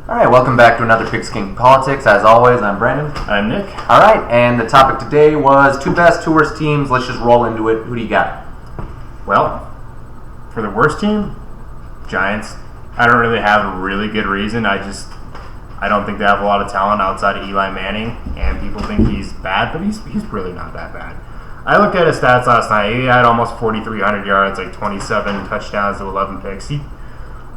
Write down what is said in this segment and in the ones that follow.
All right, welcome back to another Pigskin Politics. As always, I'm Brandon. I'm Nick. All right, and the topic today was two best, two worst teams. Let's just roll into it. Who do you got? Well, for the worst team, Giants. I don't really have a really good reason. I don't think they have a lot of talent outside of Eli Manning, and people think he's bad, but he's really not that bad. I looked at his stats last night. He had almost 4,300 yards, like 27 touchdowns to 11 picks.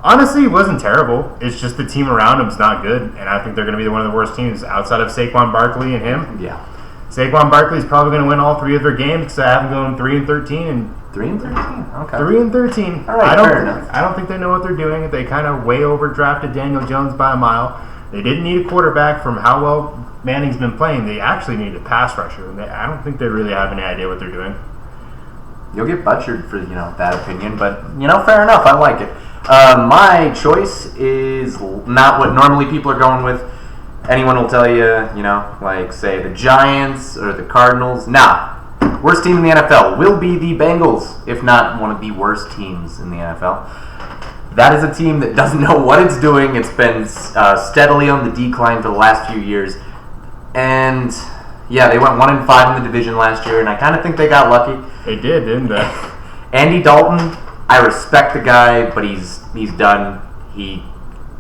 Honestly, it wasn't terrible. It's just the team around him's not good, and I think they're going to be one of the worst teams outside of Saquon Barkley and him. Yeah. Saquon Barkley's probably going to win all three of their games because I have them going 3-13 and 3-13? Okay. 3-13. All right, fair enough. I don't think they know what they're doing. They kind of way overdrafted Daniel Jones by a mile. They didn't need a quarterback from how well Manning's been playing. They actually need a pass rusher. And I don't think they really have any idea what they're doing. You'll get butchered for that opinion, but fair enough. I like it. My choice is not what normally people are going with. Anyone will tell you, like say the Giants or the Cardinals. Nah, worst team in the NFL will be the Bengals, if not one of the worst teams in the NFL. That is a team that doesn't know what it's doing. It's been steadily on the decline for the last few years. And, yeah, they went 1-5 in the division last year, and I kind of think they got lucky. They did, didn't they? Andy Dalton, I respect the guy, but he's done. He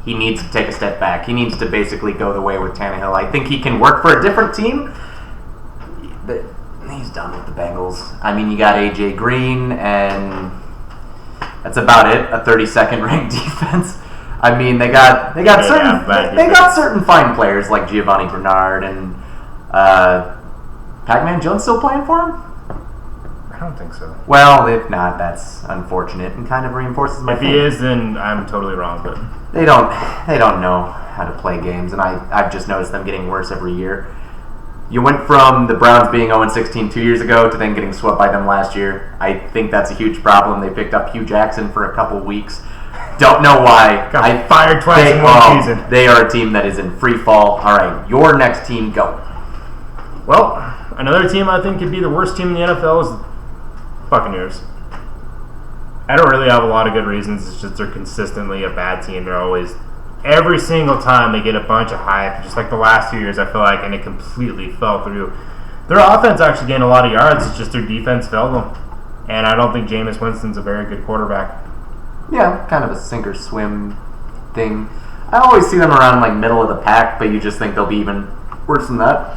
needs to take a step back. He needs to basically go the way with Tannehill. I think he can work for a different team, but he's done with the Bengals. I mean, you got A.J. Green, and that's about it. A 32nd ranked defense. I mean, they got certain fine players like Giovanni Bernard and Pac-Man Jones still playing for him? I don't think so. Well, if not, that's unfortunate and kind of reinforces my point. If he is, then I'm totally wrong. But they don't know how to play games, and I've just noticed them getting worse every year. You went from the Browns being 0-16 2 years ago to then getting swept by them last year. I think that's a huge problem. They picked up Hugh Jackson for a couple weeks. Don't know why. Got fired twice in one season. They are a team that is in free fall. All right, your next team, go. Well, another team I think could be the worst team in the NFL is Buccaneers. I don't really have a lot of good reasons. It's just they're consistently a bad team. They're always, every single time they get a bunch of hype, just like the last 2 years, I feel like, and it completely fell through. Their offense actually gained a lot of yards. It's just their defense failed them. And I don't think Jameis Winston's a very good quarterback. Yeah, kind of a sink or swim thing. I always see them around like middle of the pack, but you just think they'll be even worse than that.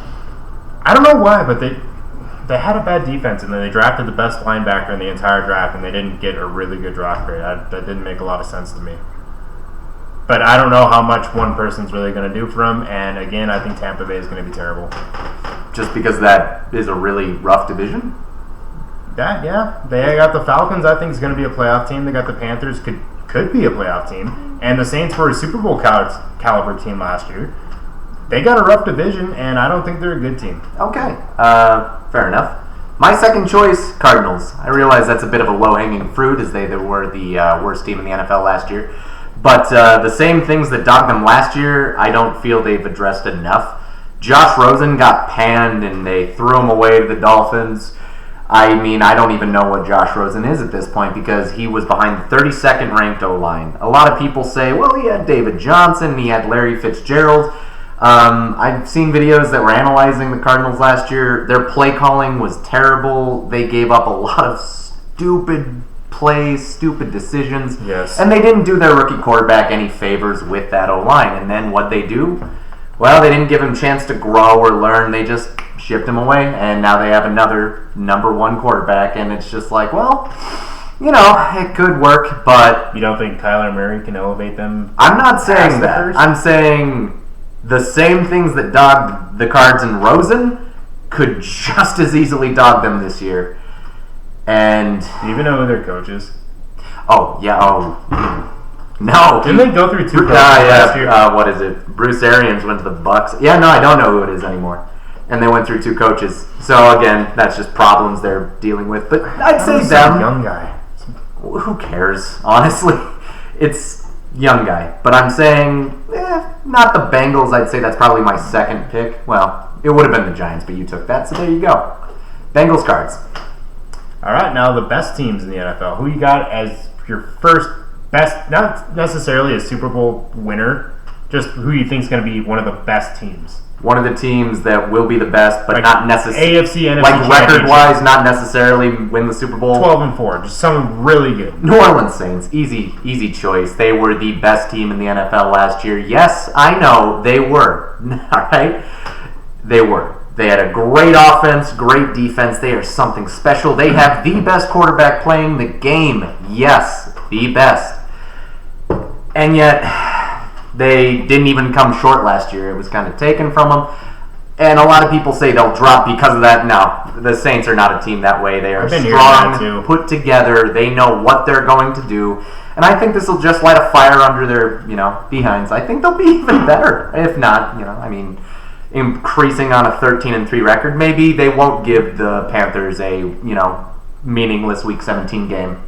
I don't know why, but they had a bad defense, and then they drafted the best linebacker in the entire draft, and they didn't get a really good draft grade. That didn't make a lot of sense to me. But I don't know how much one person's really going to do for them, and again, I think Tampa Bay is going to be terrible. Just because that is a really rough division? Yeah. They got the Falcons, I think, is going to be a playoff team. They got the Panthers, could be a playoff team. And the Saints were a Super Bowl caliber team last year. They got a rough division, and I don't think they're a good team. Okay, fair enough. My second choice, Cardinals. I realize that's a bit of a low-hanging fruit, as they were the worst team in the NFL last year. But the same things that dogged them last year, I don't feel they've addressed enough. Josh Rosen got panned, and they threw him away to the Dolphins. I mean, I don't even know what Josh Rosen is at this point because he was behind the 32nd ranked O-line. A lot of people say, well, he had David Johnson, he had Larry Fitzgerald. I've seen videos that were analyzing the Cardinals last year. Their play calling was terrible. They gave up a lot of stupid plays, stupid decisions. Yes. And they didn't do their rookie quarterback any favors with that O-line. And then what'd they do? Well, they didn't give him a chance to grow or learn. They just shipped him away, and now they have another number one quarterback, and it's just like, well, it could work, but... You don't think Kyler Murray can elevate them? I'm not saying that. I'm saying the same things that dogged the Cards and Rosen could just as easily dog them this year. And... Do you even know who their coach is? Oh, yeah, oh... No. Didn't they go through two coaches last year? What is it? Bruce Arians went to the Bucks. Yeah, no, I don't know who it is anymore. And they went through two coaches. So, again, that's just problems they're dealing with. But I'd say them. Young guy. Who cares, honestly? It's young guy. But I'm saying, not the Bengals. I'd say that's probably my second pick. Well, it would have been the Giants, but you took that. So there you go. Bengals Cards. All right, now the best teams in the NFL. Who you got as your first best, not necessarily a Super Bowl winner, Just who you think is going to be one of the best teams. One of the teams that will be the best, but like not necessarily AFC, NFC, like record-wise, not necessarily win the Super Bowl. 12-4, just someone really good. New Orleans Saints, easy choice. They were the best team in the NFL last year. Yes, I know they were. All right, they were. They had a great offense, great defense. They are something special. They have the best quarterback playing the game. Yes, the best. And yet, they didn't even come short last year. It was kind of taken from them. And a lot of people say they'll drop because of that. No, the Saints are not a team that way. They are strong, put together. They know what they're going to do. And I think this will just light a fire under their, behinds. I think they'll be even better. If not, increasing on a 13-3 record, maybe they won't give the Panthers a, meaningless Week 17 game.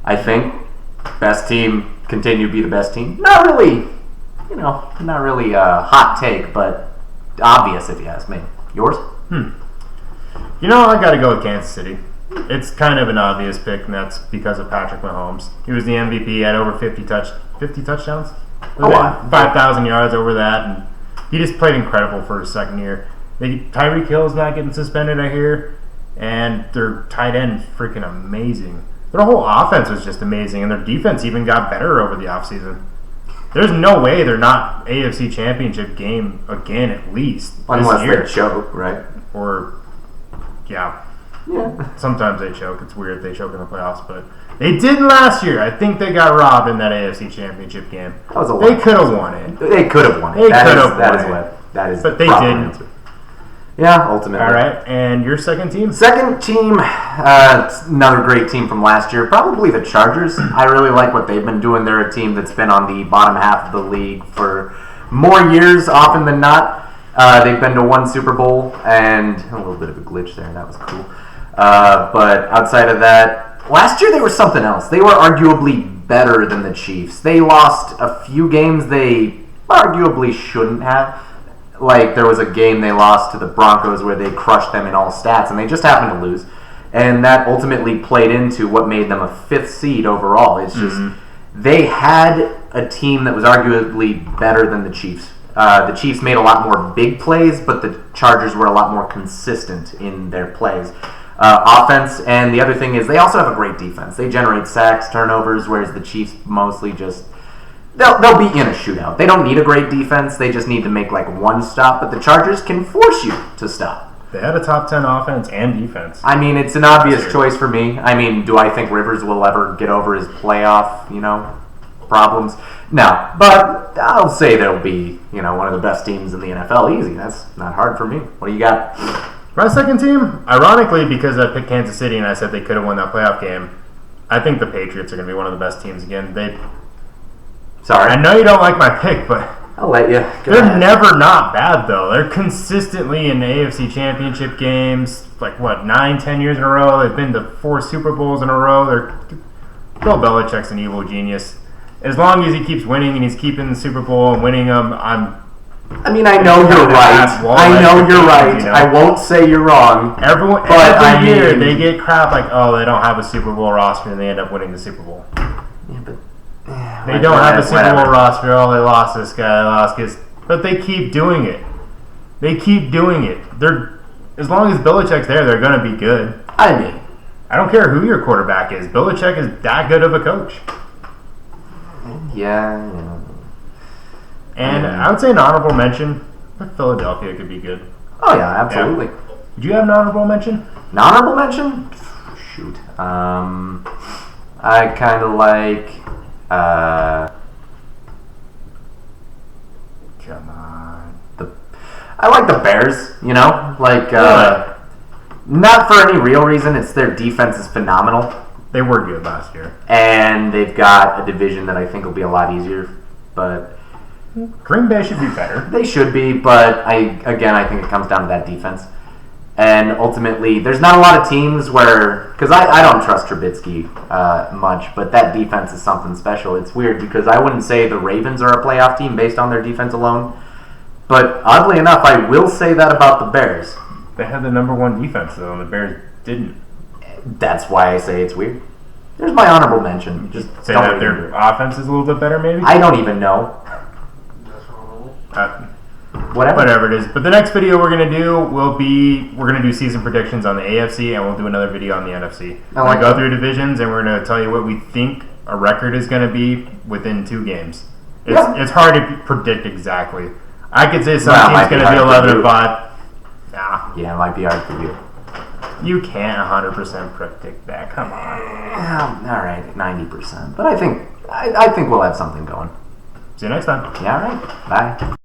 I think best team continue to be the best team. Not really a hot take, but obvious if you ask me. Yours? I got to go with Kansas City. It's kind of an obvious pick, and that's because of Patrick Mahomes. He was the MVP, had over 50 touchdowns. 5,000 yards over that, and he just played incredible for his second year. Tyreek Hill's not getting suspended, I hear, and their tight end freaking amazing. Their whole offense was just amazing, and their defense even got better over the offseason. There's no way they're not AFC Championship game again, at least. Unless they choke, right? Or, yeah. Sometimes they choke. It's weird they choke in the playoffs, but they didn't last year. I think they got robbed in that AFC Championship game. They could have won it. They could have won it. That is but they didn't. Answer. Yeah, ultimately. All right, and your second team? Second team, another great team from last year, probably the Chargers. I really like what they've been doing. They're a team that's been on the bottom half of the league for more years, often than not. They've been to one Super Bowl, and a little bit of a glitch there. That was cool. But outside of that, last year they were something else. They were arguably better than the Chiefs. They lost a few games they arguably shouldn't have. Like, there was a game they lost to the Broncos where they crushed them in all stats, and they just happened to lose. And that ultimately played into what made them a 5th seed overall. It's just, they had a team that was arguably better than the Chiefs. The Chiefs made a lot more big plays, but the Chargers were a lot more consistent in their plays. Offense, and the other thing is they also have a great defense. They generate sacks, turnovers, whereas the Chiefs mostly just... They'll be in a shootout. They don't need a great defense. They just need to make like one stop. But the Chargers can force you to stop. They had a top 10 offense and defense. I mean, it's an obvious choice for me. I mean, do I think Rivers will ever get over his playoff, problems? No. But I'll say they'll be, one of the best teams in the NFL. Easy. That's not hard for me. What do you got? My second team, ironically, because I picked Kansas City and I said they could have won that playoff game, I think the Patriots are going to be one of the best teams again. Sorry. I know you don't like my pick, but I'll let you. They're never not bad, though. They're consistently in the AFC Championship games, 9-10 years in a row. They've been to 4 Super Bowls in a row. Bill Belichick's an evil genius. As long as he keeps winning and he's keeping the Super Bowl and winning them, I know you're right. I know you're right. I won't say you're wrong. Every year they get crap like, they don't have a Super Bowl roster, and they end up winning the Super Bowl. Yeah, but... They don't have a Super Bowl roster. They lost this guy. They lost this. But they keep doing it. They keep doing it. As long as Belichick's there, they're going to be good. I don't care who your quarterback is. Belichick is that good of a coach. Yeah. And I would say an honorable mention, but Philadelphia could be good. Oh, yeah, absolutely. Yeah. Did you have an honorable mention? An honorable mention? Shoot. I kind of like... Come on. I like the Bears, not for any real reason. It's their defense is phenomenal. They were good last year. And they've got a division that I think will be a lot easier, but... Green Bay should be better. They should be, but I think it comes down to that defense. And ultimately, there's not a lot of teams where... Because I don't trust Trubisky much, but that defense is something special. It's weird because I wouldn't say the Ravens are a playoff team based on their defense alone. But oddly enough, I will say that about the Bears. They had the number 1 defense, though, and the Bears didn't. That's why I say it's weird. There's my honorable mention. Just say that their offense is a little bit better, maybe? I don't even know. Whatever it is. But the next video we're going to do we're going to do season predictions on the AFC, and we'll do another video on the NFC. We're going to go through divisions, and we're going to tell you what we think a record is going to be within 2 games. It's hard to predict exactly. I could say some team's going to be 11-5. Nah. Yeah, it might be hard for you. You can't 100% predict that. Come on. All right, 90%. But I think we'll have something going. See you next time. Yeah, all right. Bye.